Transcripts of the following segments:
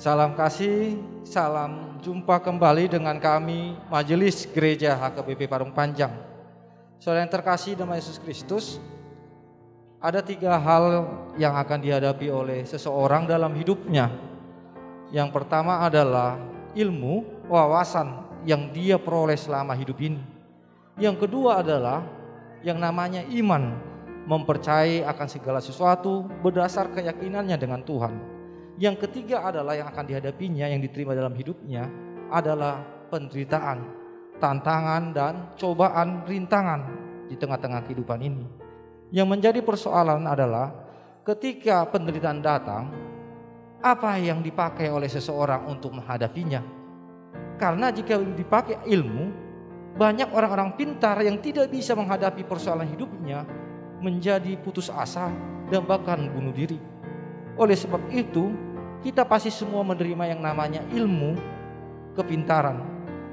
Salam kasih, salam jumpa kembali dengan kami Majelis Gereja HKBP Parung Panjang. Saudara yang terkasih dalam Yesus Kristus, ada 3 hal yang akan dihadapi oleh seseorang dalam hidupnya. Yang pertama adalah ilmu, wawasan yang dia peroleh selama hidup ini. Yang kedua adalah yang namanya iman, mempercayai akan segala sesuatu berdasar keyakinannya dengan Tuhan. Yang ketiga adalah yang akan dihadapinya, yang diterima dalam hidupnya adalah penderitaan, tantangan dan cobaan, rintangan di tengah-tengah kehidupan ini. Yang menjadi persoalan adalah ketika penderitaan datang, apa yang dipakai oleh seseorang untuk menghadapinya? Karena jika dipakai ilmu, banyak orang-orang pintar yang tidak bisa menghadapi persoalan hidupnya menjadi putus asa dan bahkan bunuh diri. Oleh sebab itu, kita pasti semua menerima yang namanya ilmu, kepintaran.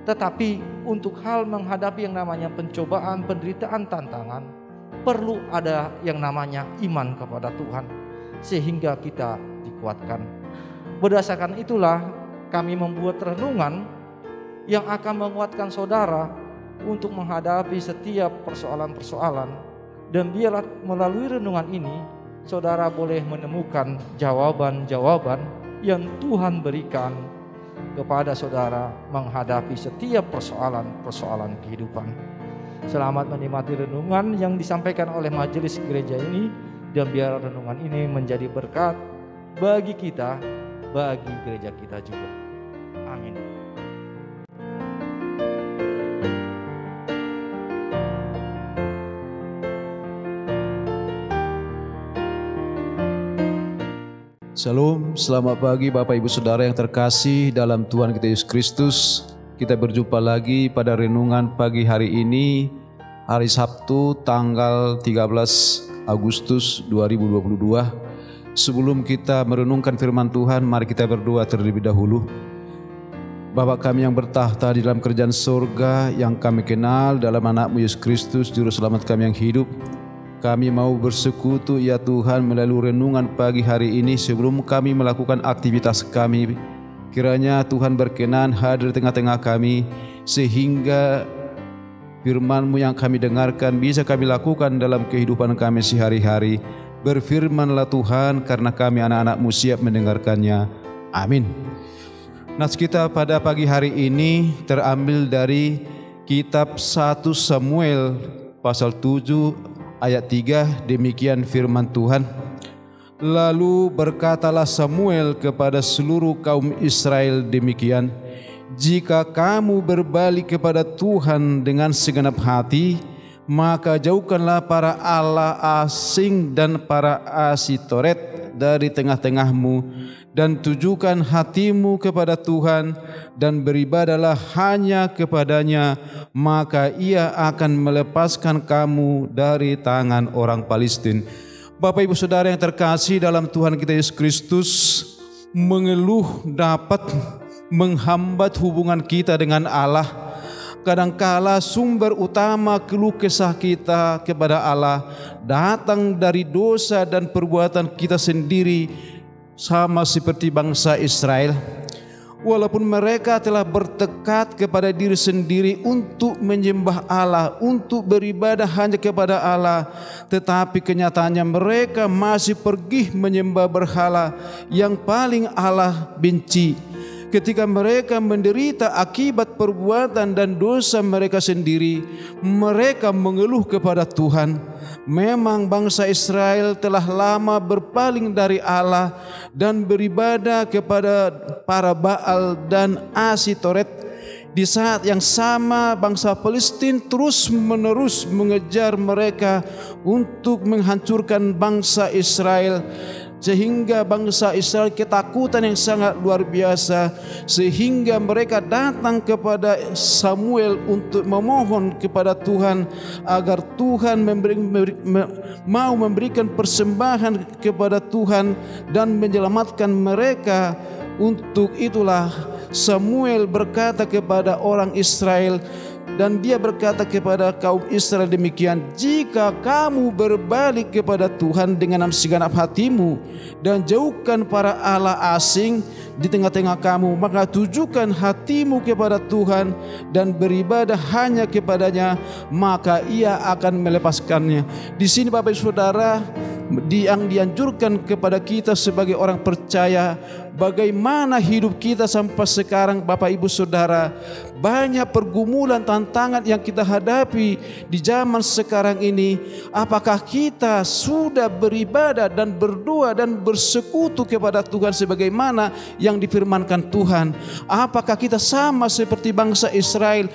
Tetapi untuk hal menghadapi yang namanya pencobaan, penderitaan, tantangan, perlu ada yang namanya iman kepada Tuhan, sehingga kita dikuatkan. Berdasarkan itulah kami membuat renungan yang akan menguatkan saudara untuk menghadapi setiap persoalan-persoalan. Dan biarlah melalui renungan ini saudara boleh menemukan jawaban-jawaban yang Tuhan berikan kepada saudara menghadapi setiap persoalan-persoalan kehidupan. Selamat menikmati renungan yang disampaikan oleh majelis gereja ini, dan biar renungan ini menjadi berkat bagi kita, bagi gereja kita juga. Amin. Shalom, selamat pagi Bapak Ibu Saudara yang terkasih dalam Tuhan kita Yesus Kristus. Kita berjumpa lagi pada renungan pagi hari ini, hari Sabtu tanggal 13 Agustus 2022. Sebelum kita merenungkan firman Tuhan, mari kita berdoa terlebih dahulu. Bapa kami yang bertahta di dalam kerajaan surga, yang kami kenal dalam anak-Mu Yesus Kristus, Juru Selamat kami yang hidup, kami mau bersekutu ya Tuhan melalui renungan pagi hari ini. Sebelum kami melakukan aktivitas kami, kiranya Tuhan berkenan hadir di tengah-tengah kami, sehingga firman-Mu yang kami dengarkan bisa kami lakukan dalam kehidupan kami sehari-hari. Berfirmanlah Tuhan, karena kami anak-anak-Mu siap mendengarkannya. Amin. Nas kita pada pagi hari ini terambil dari kitab 1 Samuel pasal 7 ayat 3, demikian firman Tuhan. Lalu berkatalah Samuel kepada seluruh kaum Israel demikian, jika kamu berbalik kepada Tuhan dengan segenap hati, maka jauhkanlah para Allah asing dan para Asitoret dari tengah-tengahmu, dan tujukan hatimu kepada Tuhan dan beribadalah hanya kepadanya, maka ia akan melepaskan kamu dari tangan orang Palestina. Bapak Ibu Saudara yang terkasih dalam Tuhan kita Yesus Kristus, mengeluh dapat menghambat hubungan kita dengan Allah. Kadangkala sumber utama keluh kesah kita kepada Allah datang dari dosa dan perbuatan kita sendiri, sama seperti bangsa Israel. Walaupun mereka telah bertekad kepada diri sendiri untuk menyembah Allah, untuk beribadah hanya kepada Allah, tetapi kenyataannya mereka masih pergi menyembah berhala yang paling Allah benci. Ketika mereka menderita akibat perbuatan dan dosa mereka sendiri, mereka mengeluh kepada Tuhan. Memang bangsa Israel telah lama berpaling dari Allah dan beribadah kepada para Baal dan Asitoret. Di saat yang sama bangsa Palestina terus-menerus mengejar mereka untuk menghancurkan bangsa Israel, sehingga bangsa Israel ketakutan yang sangat luar biasa, sehingga mereka datang kepada Samuel untuk memohon kepada Tuhan agar Tuhan mau memberikan persembahan kepada Tuhan dan menyelamatkan mereka. Untuk itulah Samuel berkata kepada orang Israel Dan dia berkata kepada kaum Israel demikian, jika kamu berbalik kepada Tuhan dengan segenap hatimu dan jauhkan para allah asing di tengah-tengah kamu, maka tujukan hatimu kepada Tuhan dan beribadah hanya kepadanya, maka ia akan melepaskannya. Di sini Bapak Ibu Saudara, yang dianjurkan kepada kita sebagai orang percaya, bagaimana hidup kita sampai sekarang. Bapak Ibu Saudara, banyak pergumulan, tantangan yang kita hadapi di zaman sekarang ini. Apakah kita sudah beribadah dan berdoa dan bersekutu kepada Tuhan sebagaimana yang difirmankan Tuhan? Apakah kita sama seperti bangsa Israel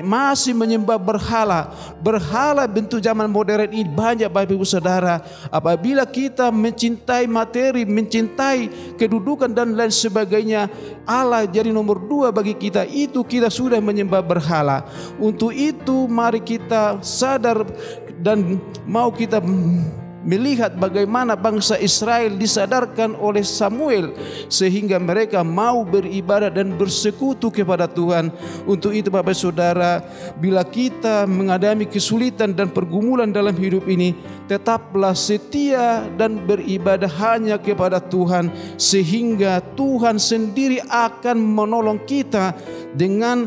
masih menyembah berhala? Berhala bentuk zaman modern ini banyak Bapak Ibu Saudara. Apabila kita mencintai materi, mencintai kedudukan dan lain sebagainya, Allah jadi nomor 2 bagi kita, itu kita sudah menyembah berhala. Untuk itu mari kita sadar dan mau kita melihat bagaimana bangsa Israel disadarkan oleh Samuel sehingga mereka mau beribadah dan bersekutu kepada Tuhan. Untuk itu Bapak Saudara, bila kita menghadapi kesulitan dan pergumulan dalam hidup ini, tetaplah setia dan beribadah hanya kepada Tuhan, sehingga Tuhan sendiri akan menolong kita dengan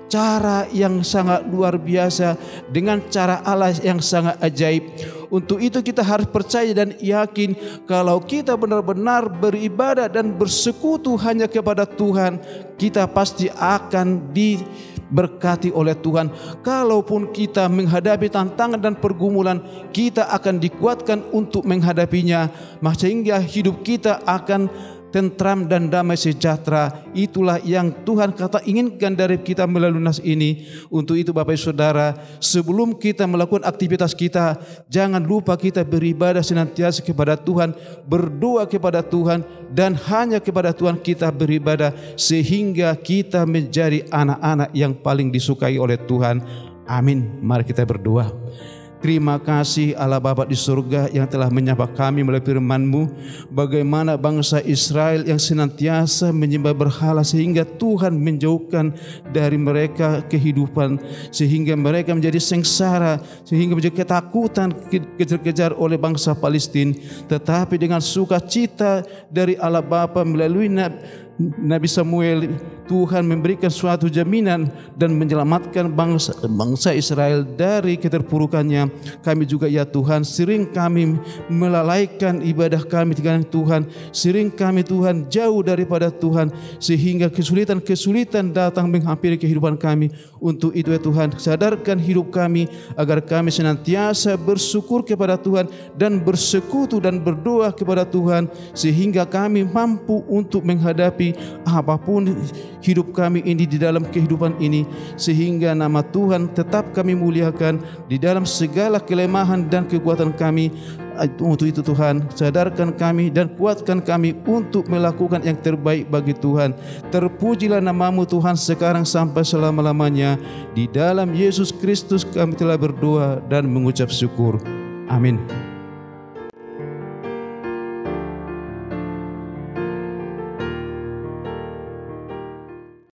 cara yang sangat luar biasa, dengan cara Allah yang sangat ajaib. Untuk itu kita harus percaya dan yakin kalau kita benar-benar beribadah dan bersekutu hanya kepada Tuhan, kita pasti akan diberkati oleh Tuhan. Kalaupun kita menghadapi tantangan dan pergumulan, kita akan dikuatkan untuk menghadapinya, sehingga hidup kita akan tentram dan damai sejahtera. Itulah yang Tuhan inginkan dari kita melalui nas ini. Untuk itu Bapak Ibu Saudara, sebelum kita melakukan aktivitas kita, jangan lupa kita beribadah senantiasa kepada Tuhan, berdoa kepada Tuhan, dan hanya kepada Tuhan kita beribadah, sehingga kita menjadi anak-anak yang paling disukai oleh Tuhan. Amin. Mari kita berdoa. Terima kasih Allah Bapa di surga yang telah menyapa kami melalui firman-Mu, bagaimana bangsa Israel yang senantiasa menyembah berhala sehingga Tuhan menjauhkan dari mereka kehidupan, sehingga mereka menjadi sengsara, sehingga menjadi ketakutan kejar-kejar oleh bangsa Palestina. Tetapi dengan sukacita dari Allah Bapa melalui Nabi Samuel, Tuhan memberikan suatu jaminan dan menyelamatkan bangsa Israel dari keterpurukannya. Kami juga ya Tuhan, sering kami melalaikan ibadah kami dengan Tuhan, sering kami Tuhan jauh daripada Tuhan, sehingga kesulitan datang menghampiri kehidupan kami. Untuk itu ya Tuhan, sadarkan hidup kami agar kami senantiasa bersyukur kepada Tuhan dan bersekutu dan berdoa kepada Tuhan, sehingga kami mampu untuk menghadapi apapun hidup kami ini di dalam kehidupan ini, sehingga nama Tuhan tetap kami muliakan di dalam segala kelemahan dan kekuatan kami. Untuk itu Tuhan, sadarkan kami dan kuatkan kami untuk melakukan yang terbaik bagi Tuhan. Terpujilah nama-Mu Tuhan sekarang sampai selama-lamanya. Di dalam Yesus Kristus kami telah berdoa dan mengucap syukur. Amin.